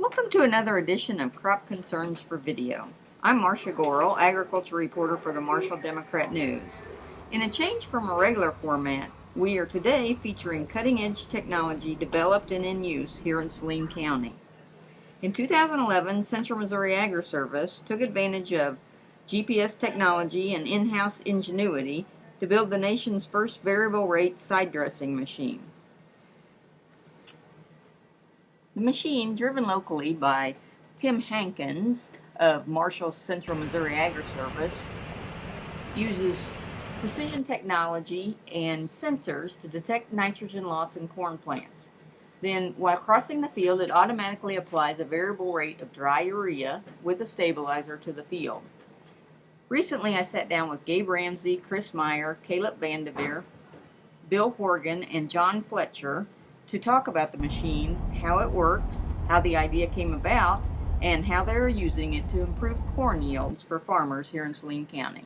Welcome to another edition of Crop Concerns for Video. I'm Marcia Gorel, agriculture reporter for the Marshall Democrat News. In a change from a regular format, we are today featuring cutting-edge technology developed and in use here in Saline County. In 2011, Central Missouri Agri-Service took advantage of GPS technology and in-house ingenuity to build the nation's first variable rate side dressing machine. The machine, driven locally by Tim Hankins of Marshall's Central Missouri Agri-Service, uses precision technology and sensors to detect nitrogen loss in corn plants. Then, while crossing the field, it automatically applies a variable rate of dry urea with a stabilizer to the field. Recently, I sat down with Gabe Ramsey, Chris Meyer, Caleb Vandeveer, Bill Horgan, and John Fletcher to talk about the machine, how it works, how the idea came about, and how they are using it to improve corn yields for farmers here in Saline County.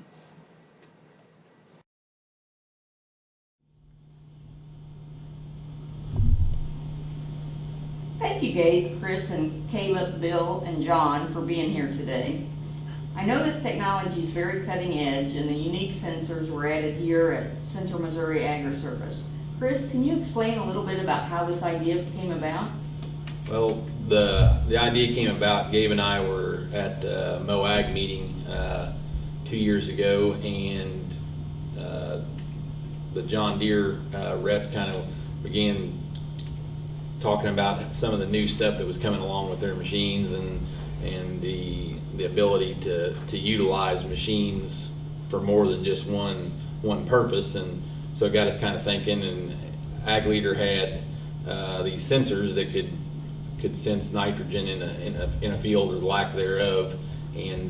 Thank you, Gabe, Chris, and Caleb, Bill, and John for being here today. I know this technology is very cutting edge, and the unique sensors were added here at Central Missouri Agri-Service. Chris, can you explain a little bit about how this idea came about? Well, the idea came about, Gabe and I were at a MOAG meeting 2 years ago, and the John Deere rep kind of began talking about some of the new stuff that was coming along with their machines and the ability to utilize machines for more than just one purpose. And so it got us kind of thinking, and Ag Leader had these sensors that could sense nitrogen in a field or the lack thereof, and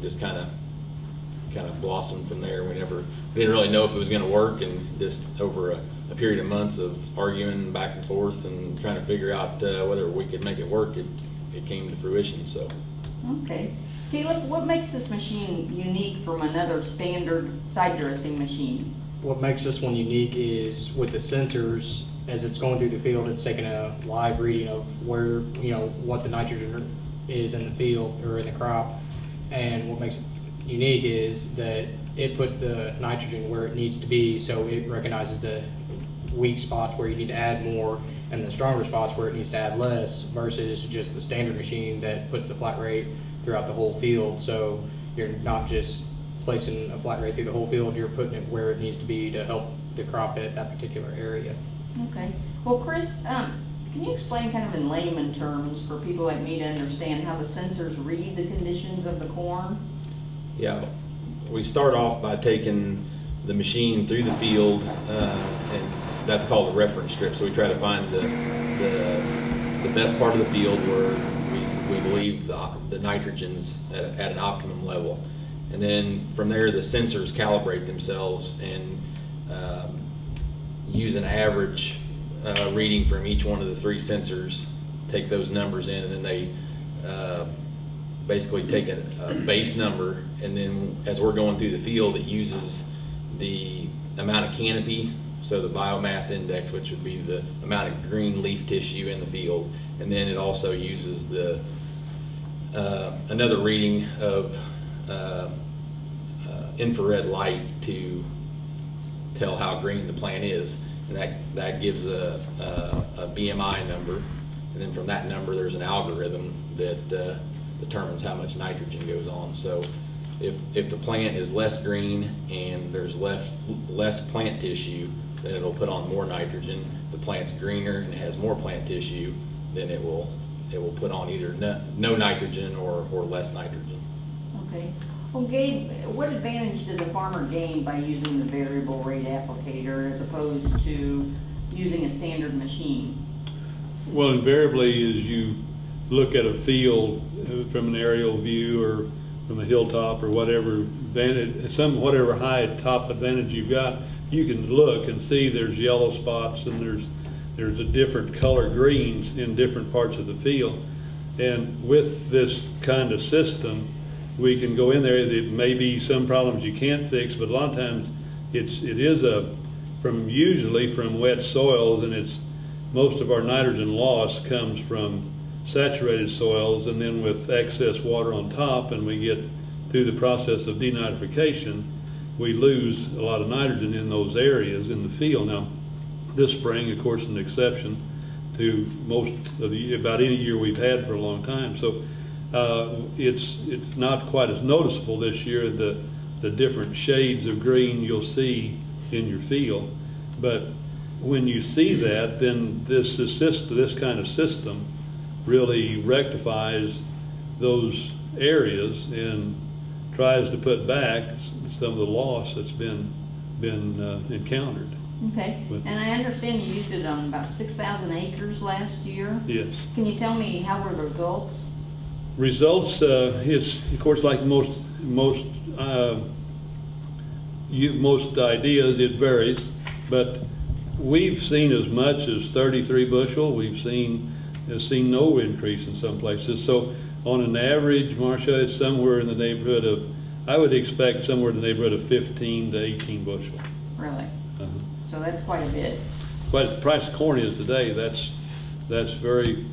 just kind of blossomed from there. We didn't really know if it was going to work, and just over a period of months of arguing back and forth and trying to figure out whether we could make it work, it came to fruition. So. Okay. Caleb, what makes this machine unique from another standard side dressing machine? What makes this one unique is with the sensors, as it's going through the field, it's taking a live reading of where, what the nitrogen is in the field or in the crop. And what makes it unique is that it puts the nitrogen where it needs to be, so it recognizes the weak spots where you need to add more and the stronger spots where it needs to add less, versus just the standard machine that puts the flat rate throughout the whole field. So you're not just placing a flat rate through the whole field, you're putting it where it needs to be to help the crop at that particular area. Okay. Well, Chris, can you explain kind of in layman terms for people like me to understand how the sensors read the conditions of the corn? Yeah, we start off by taking the machine through the field, and that's called a reference strip. So we try to find the best part of the field where we believe the nitrogen's at an optimum level. And then from there, the sensors calibrate themselves and use an average reading from each one of the three sensors, take those numbers in, and then they basically take a base number, and then as we're going through the field, it uses the amount of canopy, so the biomass index, which would be the amount of green leaf tissue in the field, and then it also uses the another reading of infrared light to tell how green the plant is, and that gives a BMI number, and then from that number there's an algorithm that determines how much nitrogen goes on. So if the plant is less green and there's less plant tissue, then it'll put on more nitrogen. If the plant's greener and it has more plant tissue, then it will put on either no nitrogen or less nitrogen. Okay. Well, Gabe, what advantage does a farmer gain by using the variable rate applicator as opposed to using a standard machine? Well, invariably, as you look at a field from an aerial view or from a hilltop or whatever whatever high top advantage you've got, you can look and see there's yellow spots and there's a different color greens in different parts of the field. And with this kind of system, we can go in there. There may be some problems you can't fix, but a lot of times it is usually from wet soils, and most of our nitrogen loss comes from saturated soils, and then with excess water on top, and we get through the process of denitrification, we lose a lot of nitrogen in those areas in the field. Now, this spring, of course, an exception to most of the, about any year we've had for a long time. So it's not quite as noticeable this year, the different shades of green you'll see in your field. But when you see that, then this kind of system really rectifies those areas and tries to put back some of the loss that's been encountered. Okay, and I understand you used it on about 6,000 acres last year. Yes. Can you tell me how were the results? Results, it's of course like most ideas, it varies, but we've seen as much as 33 bushel. We've seen no increase in some places. So on an average, Marcia, it's somewhere in the neighborhood of, I would expect somewhere in the neighborhood of 15 to 18 bushel. Really? Uh-huh. So that's quite a bit. But the price of corn is today, that's very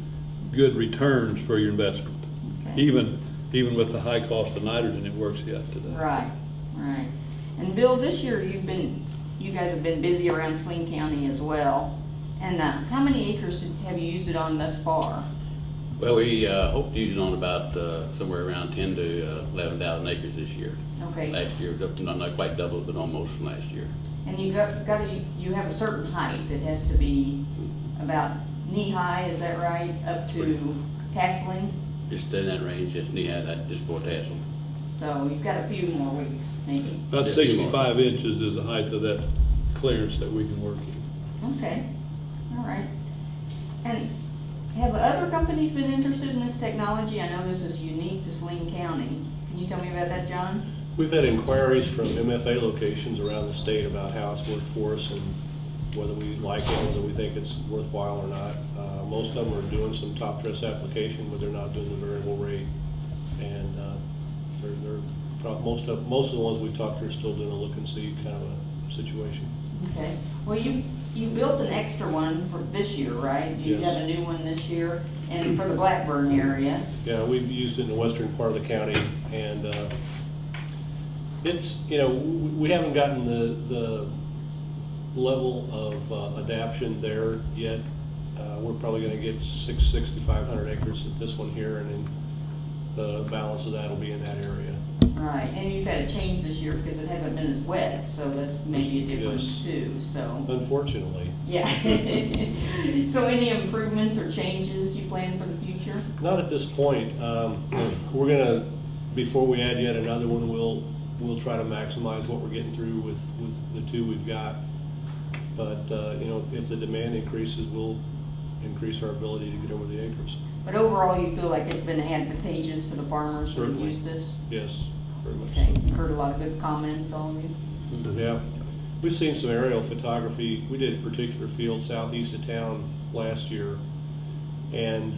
good returns for your investment. Okay. Even with the high cost of nitrogen, it works yet today. Right, right. And Bill, this year you guys have been busy around Saline County as well. And how many acres have you used it on thus far? Well, we hope to use it on about somewhere around 10 to 11,000 acres this year. Okay. Last year, not quite double, but almost from last year. And you have a certain height that has to be about knee high, is that right? Up to tasseling? Just in that range, just knee high, just for tassel. So you've got a few more weeks, maybe. About Just a few more. 65 inches is the height of that clearance that we can work in. Okay, all right. And have other companies been interested in this technology? I know this is unique to Saline County. Can you tell me about that, John? We've had inquiries from MFA locations around the state about how it's worked for us and whether we like it, whether we think it's worthwhile or not. Most of them are doing some top dress application, but they're not doing the variable rate. And most of the ones we've talked to are still doing a look and see kind of a situation. Okay. Well, you built an extra one for this year, right? You Yes. got a new one this year, and for the Blackburn area. Yeah, we've used it in the western part of the county, and it's, we haven't gotten the level of adaption there yet. We're probably going to get 6,500 acres at this one here, and then the balance of that will be in that area. Right, and you've had a change this year because it hasn't been as wet, so that's maybe a difference Yes. too, so. Unfortunately. Yeah. So any improvements or changes you plan for the future? Not at this point. We're gonna, before we add yet another one, we'll try to maximize what we're getting through with the two we've got. But, if the demand increases, we'll increase our ability to get over the acres. But overall, you feel like it's been advantageous to the farmers who Certainly. use this? Yes, very much Okay, so. you've heard a lot of good comments, all of you? Yeah, we've seen some aerial photography. We did a particular field southeast of town last year, and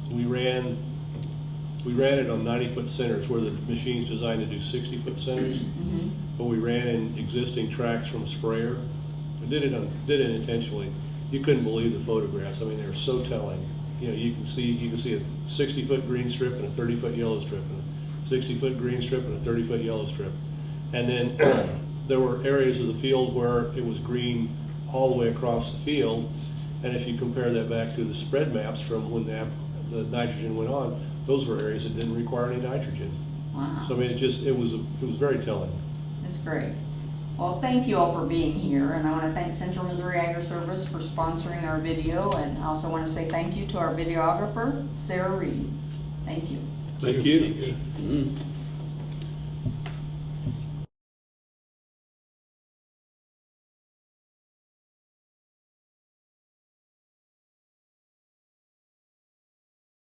we ran it on 90-foot centers where the machine's designed to do 60-foot centers. Mm-hmm. But we ran in existing tracks from a sprayer. I did it intentionally. You couldn't believe the photographs. I mean, they were so telling. You can see a 60-foot green strip and a 30-foot yellow strip, and a 60-foot green strip and a 30-foot yellow strip. And then there were areas of the field where it was green all the way across the field. And if you compare that back to the spread maps from when the nitrogen went on, those were areas that didn't require any nitrogen. Wow. So I mean, it was very telling. That's great. Well, thank you all for being here, and I want to thank Central Missouri Agri Service for sponsoring our video, and I also want to say thank you to our videographer, Sarah Reed. Thank you. Thank you. Mhm.